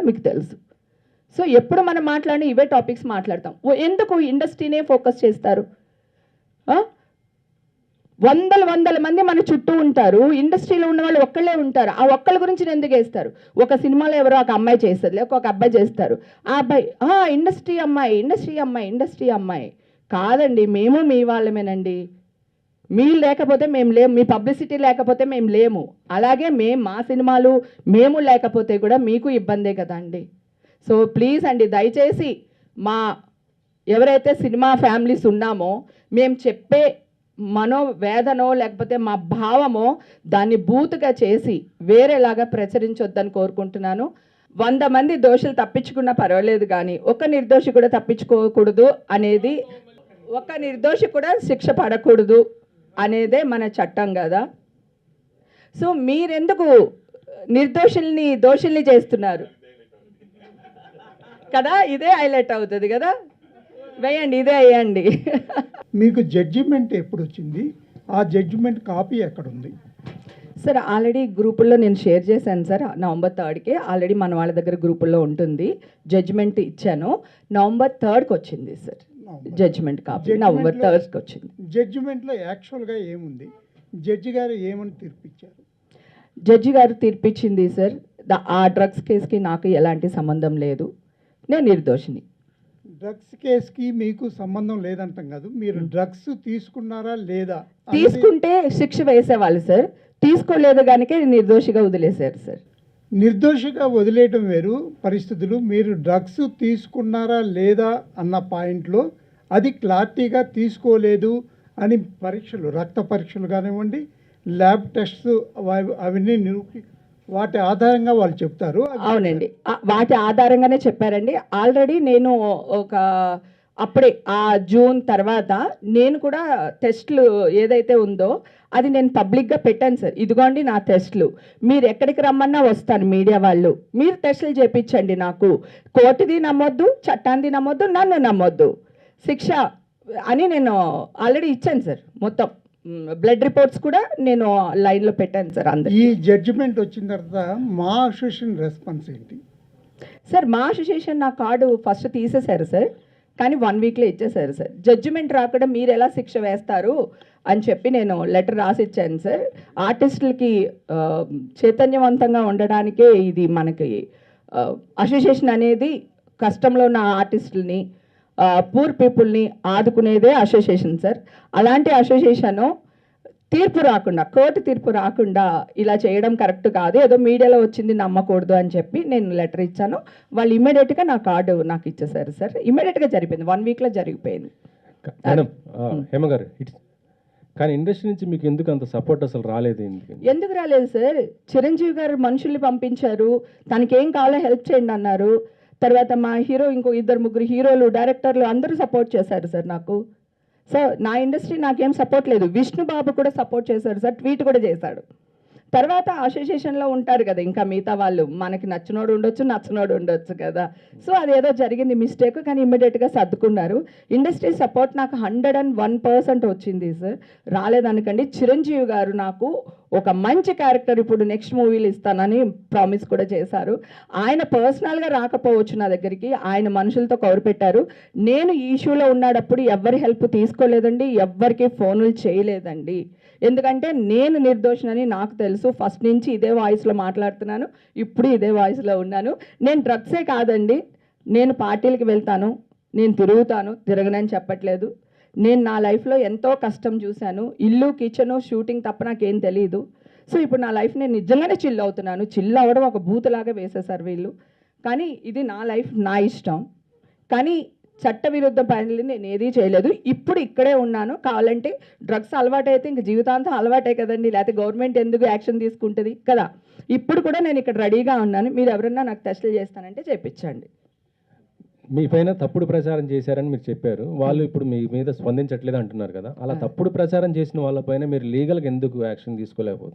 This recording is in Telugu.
మీకు తెలుసు. సో ఎప్పుడు మనం మాట్లాడిన ఇవే టాపిక్స్ మాట్లాడతాం. ఎందుకు ఇండస్ట్రీనే ఫోకస్ చేస్తారు? వందల మంది మన చుట్టూ ఉంటారు. ఇండస్ట్రీలో ఉన్న వాళ్ళు ఒక్కళ్ళే ఉంటారు. ఆ ఒక్కళ్ళ గురించి ఎందుకు వేస్తారు? ఒక సినిమాలో ఎవరో ఒక అమ్మాయి చేస్తుంది, లేక ఒక అబ్బాయి చేస్తారు. ఆ అబ్బాయి ఇండస్ట్రీ అమ్మాయి కాదండి. మేము మీ వాళ్ళమేనండి. మీరు లేకపోతే మేము లేము, మీ పబ్లిసిటీ లేకపోతే మేము లేము. అలాగే మా సినిమాలు మేము లేకపోతే కూడా మీకు ఇబ్బందే కదా అండి. సో ప్లీజ్ అండి, దయచేసి మా ఎవరైతే సినిమా ఫ్యామిలీస్ ఉన్నామో మేము చెప్పే మనోవేదనో లేకపోతే మా భావమో దాన్ని బూతుగా చేసి వేరేలాగా ప్రచురించొద్దని కోరుకుంటున్నాను. 100 మంది దోషులు తప్పించుకున్నా పర్వాలేదు, కానీ ఒక నిర్దోషి కూడా తప్పించుకోకూడదు అనేది, ఒక నిర్దోషి కూడా శిక్ష పడకూడదు అనేదే మన చట్టం కదా. సో మీరెందుకు దోషుల్ని చేస్తున్నారు కదా? ఇదే హైలైట్ అవుతుంది కదా. వేయండి, ఇదే వేయండి. మీకు జడ్జిమెంట్ ఎప్పుడు వచ్చింది? ఆ జడ్జిమెంట్ కాపీ ఎక్కడుంది? సార్ ఆల్రెడీ గ్రూపుల్లో నేను షేర్ చేశాను సార్. నవంబర్ 3కి ఆల్రెడీ మన వాళ్ళ దగ్గర గ్రూపుల్లో ఉంటుంది. జడ్జిమెంట్ ఇచ్చాను. నవంబర్ 3కి వచ్చింది సార్ జడ్జిమెంట్ కాపీ. నవంబర్ 3కి వచ్చింది. జడ్జిమెంట్లో యాక్చువల్గా ఏముంది? జడ్జి గారు ఏమని తీర్పిచ్చారు? జడ్జి గారు తీర్పిచ్చింది సార్, ఆ డ్రగ్స్ కేసుకి నాకు ఎలాంటి సంబంధం లేదు, నేను నిర్దోషిని. డ్రగ్స్ కేసుకి మీకు సంబంధం లేదంటాం కాదు, మీరు డ్రగ్స్ తీసుకున్నారా లేదా? తీసుకుంటే శిక్ష వేసేవాళ్ళు సార్, తీసుకోలేదు కనుక నిర్దోషిగా వదిలేశారు సార్. నిర్దోషిగా వదిలేయటం వేరు పరిస్థితులు. మీరు డ్రగ్స్ తీసుకున్నారా లేదా అన్న పాయింట్లో అది క్లారిటీగా తీసుకోలేదు అని పరీక్షలు, రక్త పరీక్షలు కానివ్వండి, ల్యాబ్ టెస్ట్స్ అవన్నీ వాటి ఆధారంగా వాళ్ళు చెప్తారు. అవునండి, వాటి ఆధారంగానే చెప్పారండి. ఆల్రెడీ నేను అప్పుడే ఆ జూన్ తర్వాత నేను కూడా టెస్ట్లు ఏదైతే ఉందో అది నేను పబ్లిక్గా పెట్టాను సార్. ఇదిగోండి నా టెస్ట్లు, మీరు ఎక్కడికి రమ్మన్నా వస్తాను, మీడియా వాళ్ళు మీరు టెస్టులు చేయించండి. నాకు కోర్టుది నమ్మొద్దు, చట్టాన్ని నమ్మొద్దు, నన్ను నమ్మొద్దు, శిక్ష అని నేను ఆల్రెడీ ఇచ్చాను సార్. మొత్తం బ్లడ్ రిపోర్ట్స్ కూడా నేను లైన్లో పెట్టాను సార్. అందరూ ఈ జడ్జిమెంట్ వచ్చిన తర్వాత మా అసోసియేషన్ రెస్పాన్స్ ఏంటి సార్? మా అసోసియేషన్ నా కార్డు ఫస్ట్ తీసేశారు సార్, కానీ 1 వీక్లో ఇచ్చేసారు సార్. జడ్జిమెంట్ రాకుండా మీరు ఎలా శిక్ష వేస్తారు అని చెప్పి నేను లెటర్ రాసి ఇచ్చాను సార్. ఆర్టిస్టులకి చైతన్యవంతంగా ఉండడానికే ఇది మనకి అసోసియేషన్ అనేది. కష్టంలో ఉన్న ఆర్టిస్టులని, పూర్ పీపుల్ని ఆదుకునేదే అసోసియేషన్ సార్. అలాంటి అసోసియేషను తీర్పు రాకుండా, కోర్టు తీర్పు రాకుండా ఇలా చేయడం కరెక్ట్ కాదు, ఏదో మీడియాలో వచ్చింది నమ్మకూడదు అని చెప్పి నేను లెటర్ ఇచ్చాను. వాళ్ళు ఇమ్మీడియట్గా నా కార్డు నాకు ఇచ్చేసారు సార్. ఇమ్మీడియట్గా జరిగిపోయింది, 1 వీక్లో జరిగిపోయింది. మేడం హేమ గారు, కానీ ఇండస్ట్రీ నుంచి మీకు ఎందుకు అంత సపోర్ట్ అసలు రాలేదు? ఎందుకు రాలేదు సార్? చిరంజీవి గారు మనుషుల్ని పంపించారు, తనకేం కావాలో హెల్ప్ చేయండి అన్నారు. తర్వాత మా హీరో, ఇంకో 2-3 హీరోలు, డైరెక్టర్లు అందరూ సపోర్ట్ చేశారు సార్ నాకు. సో నా ఇండస్ట్రీ నాకేం సపోర్ట్ లేదు. విష్ణు బాబు కూడా సపోర్ట్ చేశాడు సార్, ట్వీట్ కూడా చేశాడు. తర్వాత అసోసియేషన్లో ఉంటారు కదా ఇంకా మిగతా వాళ్ళు, మనకి నచ్చినోడు ఉండొచ్చు, నచ్చనోడు ఉండొచ్చు కదా. సో అదేదో జరిగింది మిస్టేక్, కానీ ఇమ్మీడియట్గా సర్దుకున్నారు. ఇండస్ట్రీ సపోర్ట్ నాకు 101% వచ్చింది సార్. రాలేదనుకండి. చిరంజీవి గారు నాకు ఒక మంచి క్యారెక్టర్ ఇప్పుడు నెక్స్ట్ మూవీలు ఇస్తానని ప్రామిస్ కూడా చేశారు. ఆయన పర్సనల్గా రాకపోవచ్చు నా దగ్గరికి, ఆయన మనుషులతో కవర్ పెట్టారు. నేను ఈ ఇష్యూలో ఉన్నప్పుడు ఎవరి హెల్ప్ తీసుకోలేదండి, ఎవ్వరికి ఫోన్లు చేయలేదండి. ఎందుకంటే నేను నిర్దోషినని నాకు తెలుసు. ఫస్ట్ నుంచి ఇదే వాయిస్లో మాట్లాడుతున్నాను, ఇప్పుడు ఇదే వాయిస్లో ఉన్నాను. నేను డ్రగ్సే కాదండి, నేను పార్టీలకు వెళ్తాను, నేను తిరగనని చెప్పట్లేదు. నేను నా లైఫ్లో ఎంతో కష్టం చూశాను. ఇల్లు, కిచెను, షూటింగ్ తప్ప నాకేం తెలియదు. సో ఇప్పుడు నా లైఫ్ నేను నిజంగానే చిల్ అవుతున్నాను. చిల్ అవ్వడం ఒక బూతులాగా వేసేసారు వీళ్ళు, కానీ ఇది నా లైఫ్, నా ఇష్టం. కానీ చట్టవిరుద్ధ పనులు నేను ఏదీ చేయలేదు. ఇప్పుడు ఇక్కడే ఉన్నాను. కావాలంటే డ్రగ్స్ అలవాటైతే ఇంక జీవితాంతం అలవాటే కదండి, లేకపోతే గవర్నమెంట్ ఎందుకు యాక్షన్ తీసుకుంటుంది కదా. ఇప్పుడు కూడా నేను ఇక్కడ రెడీగా ఉన్నాను. మీరు ఎవరన్నా నాకు టెస్టులు చేస్తానంటే చేయించండి. మీ పైన తప్పుడు ప్రచారం చేశారని మీరు చెప్పారు. వాళ్ళు ఇప్పుడు మీ మీద స్పందించట్లేదు అంటున్నారు కదా. అలా తప్పుడు ప్రచారం చేసిన వాళ్ళపైన మీరు లీగల్గా ఎందుకు యాక్షన్ తీసుకోలేకపోతుంది?